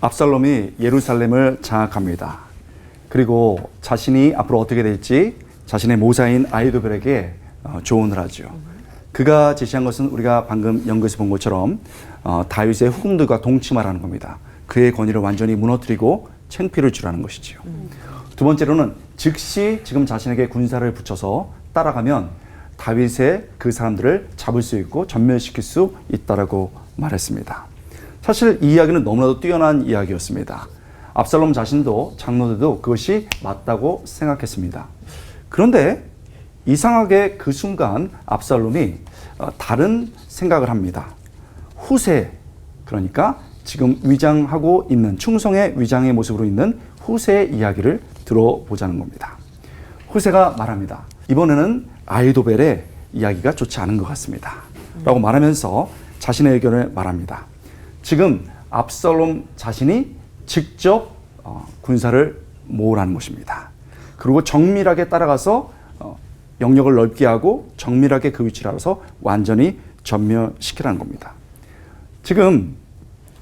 압살롬이 예루살렘을 장악합니다. 그리고 자신이 앞으로 어떻게 될지 자신의 모사인 아히도벨에게 조언을 하죠. 그가 제시한 것은 우리가 방금 연구에서 본 것처럼 다윗의 후궁들과 동침하라는 겁니다. 그의 권위를 완전히 무너뜨리고 창피를 주라는 것이지요. 두 번째로는 즉시 지금 자신에게 군사를 붙여서 따라가면 다윗의 그 사람들을 잡을 수 있고 전멸시킬 수 있다라고 말했습니다. 사실 이 이야기는 너무나도 뛰어난 이야기였습니다. 압살롬 자신도 장로들도 그것이 맞다고 생각했습니다. 그런데 이상하게 그 순간 압살롬이 다른 생각을 합니다. 후세, 그러니까 지금 위장하고 있는 충성의 위장의 모습으로 있는 후세의 이야기를 들어보자는 겁니다. 후세가 말합니다. 이번에는 아히도벨의 이야기가 좋지 않은 것 같습니다. 라고 말하면서 자신의 의견을 말합니다. 지금 압살롬 자신이 직접 군사를 모으라는 것입니다. 그리고 정밀하게 따라가서 영역을 넓게 하고 정밀하게 그 위치를 알아서 완전히 전멸시키라는 겁니다. 지금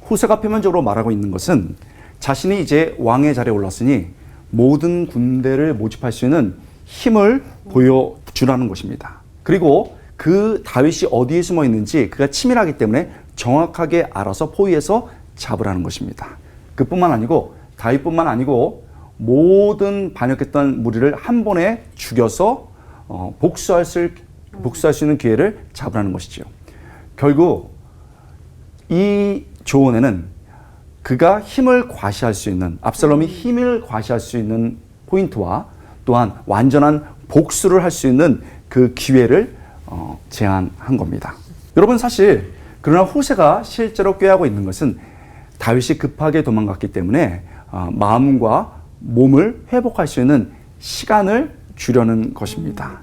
후세가 표면적으로 말하고 있는 것은 자신이 이제 왕의 자리에 올랐으니 모든 군대를 모집할 수 있는 힘을 보여주라는 것입니다. 그리고 그 다윗이 어디에 숨어 있는지 그가 치밀하기 때문에 정확하게 알아서 포위해서 잡으라는 것입니다. 그뿐만 아니고 다윗뿐만 아니고 모든 반역했던 무리를 한 번에 죽여서 복수할 수 있는 기회를 잡으라는 것이죠. 결국 이 조언에는 그가 힘을 과시할 수 있는, 압살롬이 힘을 과시할 수 있는 포인트와 또한 완전한 복수를 할 수 있는 그 기회를 제안한 겁니다. 여러분, 사실 그러나 후세가 실제로 꾀하고 있는 것은 다윗이 급하게 도망갔기 때문에 마음과 몸을 회복할 수 있는 시간을 주려는 것입니다.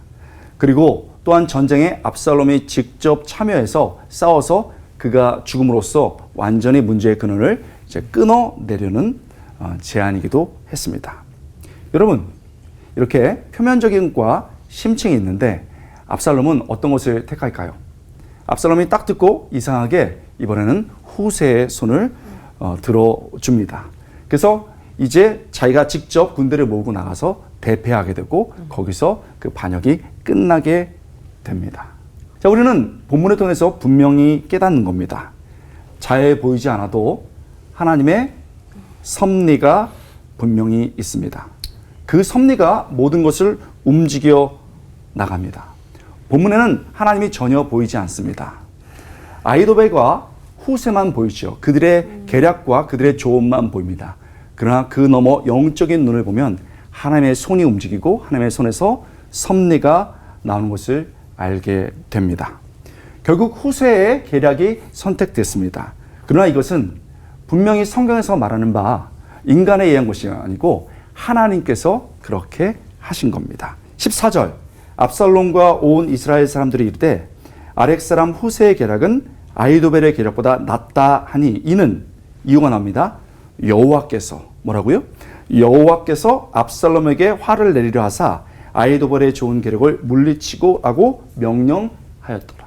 그리고 또한 전쟁에 압살롬이 직접 참여해서 싸워서 그가 죽음으로써 완전히 문제의 근원을 이제 끊어내려는 제안이기도 했습니다. 여러분, 이렇게 표면적인 과 심층이 있는데 압살롬은 어떤 것을 택할까요? 압살롬이 딱 듣고 이상하게 이번에는 후세의 손을 들어줍니다. 그래서 이제 자기가 직접 군대를 모으고 나가서 대패하게 되고 거기서 그 반역이 끝나게 됩니다. 자, 우리는 본문을 통해서 분명히 깨닫는 겁니다. 잘 보이지 않아도 하나님의 섭리가 분명히 있습니다. 그 섭리가 모든 것을 움직여 나갑니다. 본문에는 하나님이 전혀 보이지 않습니다. 아히도벨과 후세만 보이죠. 그들의 계략과 그들의 조언만 보입니다. 그러나 그 너머 영적인 눈을 보면 하나님의 손이 움직이고 하나님의 손에서 섭리가 나오는 것을 알게 됩니다. 결국 후세의 계략이 선택됐습니다. 그러나 이것은 분명히 성경에서 말하는 바 인간에 의한 것이 아니고 하나님께서 그렇게 하신 겁니다. 14절, 압살롬과 온 이스라엘 사람들이 이르되 아렉 사람 후세의 계략은 아히도벨의 계략보다 낫다 하니 이는 이유가 나옵니다. 여호와께서 뭐라고요? 여호와께서 압살롬에게 화를 내리려 하사 아히도벨의 좋은 계략을 물리치고 라고 명령하였더라.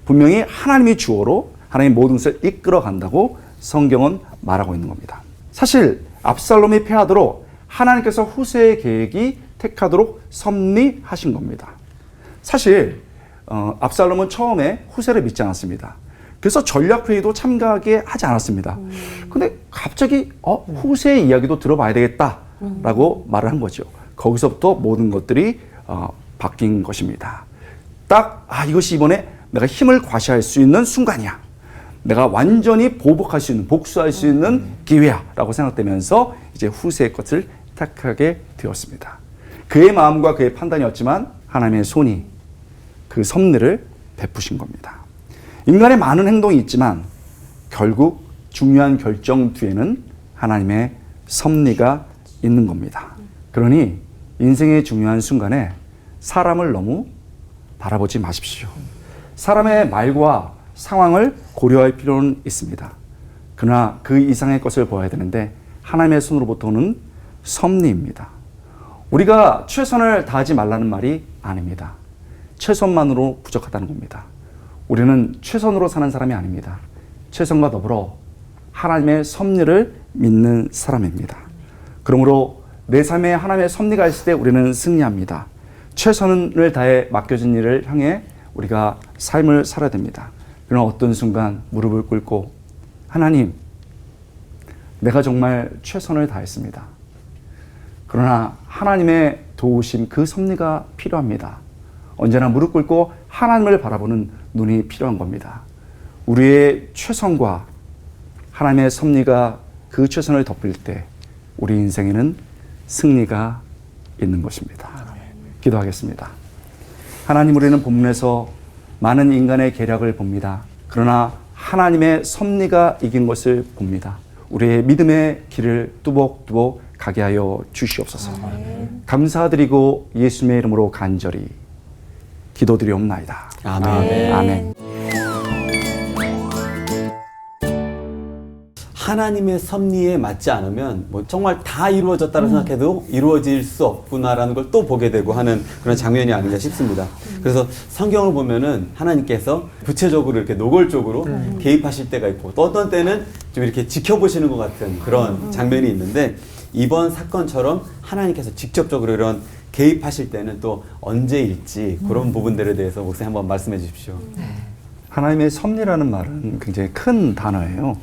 분명히 하나님이 주어로 하나님 모든 것을 이끌어 간다고 성경은 말하고 있는 겁니다. 사실 압살롬이 패하도록 하나님께서 후세의 계획이 택하도록 섭리하신 겁니다. 사실 압살롬은 처음에 후세를 믿지 않았습니다. 그래서 전략회의도 참가하게 하지 않았습니다. 근데 갑자기 후세의 이야기도 들어봐야 되겠다라고 말을 한 거죠. 거기서부터 모든 것들이 바뀐 것입니다. 딱 이것이 이번에 내가 힘을 과시할 수 있는 순간이야. 내가 완전히 보복할 수 있는, 복수할 수 있는 기회야 라고 생각되면서 이제 후세의 것을 택하게 되었습니다. 그의 마음과 그의 판단이었지만 하나님의 손이 그 섭리를 베푸신 겁니다. 인간의 많은 행동이 있지만 결국 중요한 결정 뒤에는 하나님의 섭리가 있는 겁니다. 그러니 인생의 중요한 순간에 사람을 너무 바라보지 마십시오. 사람의 말과 상황을 고려할 필요는 있습니다. 그러나 그 이상의 것을 보아야 되는데 하나님의 손으로부터 오는 섭리입니다. 우리가 최선을 다하지 말라는 말이 아닙니다. 최선만으로 부족하다는 겁니다. 우리는 최선으로 사는 사람이 아닙니다. 최선과 더불어 하나님의 섭리를 믿는 사람입니다. 그러므로 내 삶에 하나님의 섭리가 있을 때 우리는 승리합니다. 최선을 다해 맡겨진 일을 향해 우리가 삶을 살아야 됩니다. 그러나 어떤 순간 무릎을 꿇고 하나님, 내가 정말 최선을 다했습니다. 그러나 하나님의 도우심, 그 섭리가 필요합니다. 언제나 무릎 꿇고 하나님을 바라보는 눈이 필요한 겁니다. 우리의 최선과 하나님의 섭리가 그 최선을 덮을 때 우리 인생에는 승리가 있는 것입니다. 기도하겠습니다. 하나님, 우리는 본문에서 많은 인간의 계략을 봅니다. 그러나 하나님의 섭리가 이긴 것을 봅니다. 우리의 믿음의 길을 뚜벅뚜벅 가게 하여 주시옵소서. 감사드리고 예수님의 이름으로 간절히 기도드리옵나이다. 아멘. 아멘. 하나님의 섭리에 맞지 않으면 뭐 정말 다 이루어졌다고 생각해도 이루어질 수 없구나라는 걸 또 보게 되고 하는 그런 장면이 아닌가 싶습니다. 그래서 성경을 보면은 하나님께서 구체적으로 이렇게 노골적으로 개입하실 때가 있고 또 어떤 때는 좀 이렇게 지켜보시는 것 같은 그런 장면이 있는데 이번 사건처럼 하나님께서 직접적으로 이런 개입하실 때는 또 언제일지 그런 부분들에 대해서 목사님 한번 말씀해 주십시오. 하나님의 섭리라는 말은 굉장히 큰 단어예요.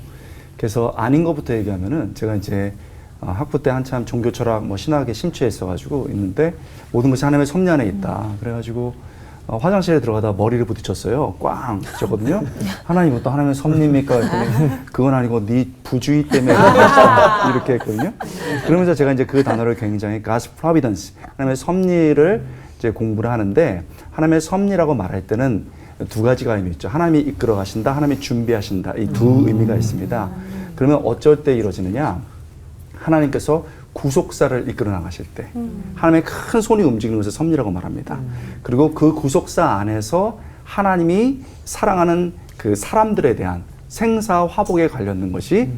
그래서 아닌 것부터 얘기하면은 제가 이제 학부 때 한참 종교 철학 뭐 신학에 심취했어가지고 있는데 모든 것이 하나님의 섭리 안에 있다. 그래가지고 화장실에 들어가다 머리를 부딪혔어요. 꽝 부딪혔거든요. 하나님 어떤 하나님의 섭리입니까? 그랬더니 그건 아니고 네 부주의 때문에 이렇게 했거든요. 그러면서 제가 이제 그 단어를 굉장히 God's providence, 하나님의 섭리를 이제 공부를 하는데 하나님의 섭리라고 말할 때는 두 가지가 의미 있죠. 하나님이 이끌어 가신다, 하나님이 준비하신다. 이 두 의미가 있습니다. 그러면 어쩔 때 이루어지느냐? 하나님께서 구속사를 이끌어 나가실 때 하나님의 큰 손이 움직이는 것을 섭리라고 말합니다. 그리고 그 구속사 안에서 하나님이 사랑하는 그 사람들에 대한 생사화복에 관련된 것이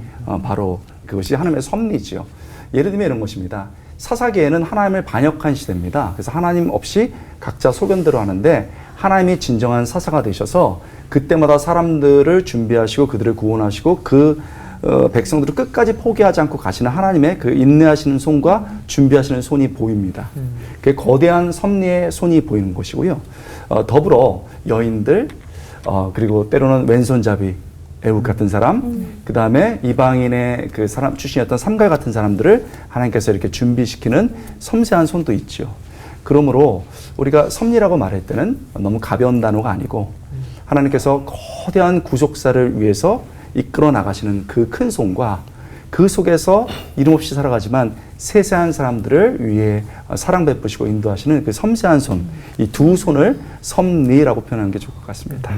바로 그것이 하나님의 섭리죠. 예를 들면 이런 것입니다. 사사기에는 하나님을 반역한 시대입니다. 그래서 하나님 없이 각자 소견대로 하는데 하나님이 진정한 사사가 되셔서 그때마다 사람들을 준비하시고 그들을 구원하시고 그 백성들을 끝까지 포기하지 않고 가시는 하나님의 그 인내하시는 손과 준비하시는 손이 보입니다. 그 거대한 섭리의 손이 보이는 것이고요. 더불어 여인들 그리고 때로는 왼손잡이 애국 같은 사람, 그 다음에 이방인의 그 사람 출신이었던 삼갈 같은 사람들을 하나님께서 이렇게 준비시키는 섬세한 손도 있죠. 그러므로 우리가 섭리라고 말할 때는 너무 가벼운 단어가 아니고 하나님께서 거대한 구속사를 위해서 이끌어 나가시는 그 큰 손과 그 속에서 이름 없이 살아가지만 세세한 사람들을 위해 사랑 베푸시고 인도하시는 그 섬세한 손, 이 두 손을 섭리라고 표현하는 게 좋을 것 같습니다.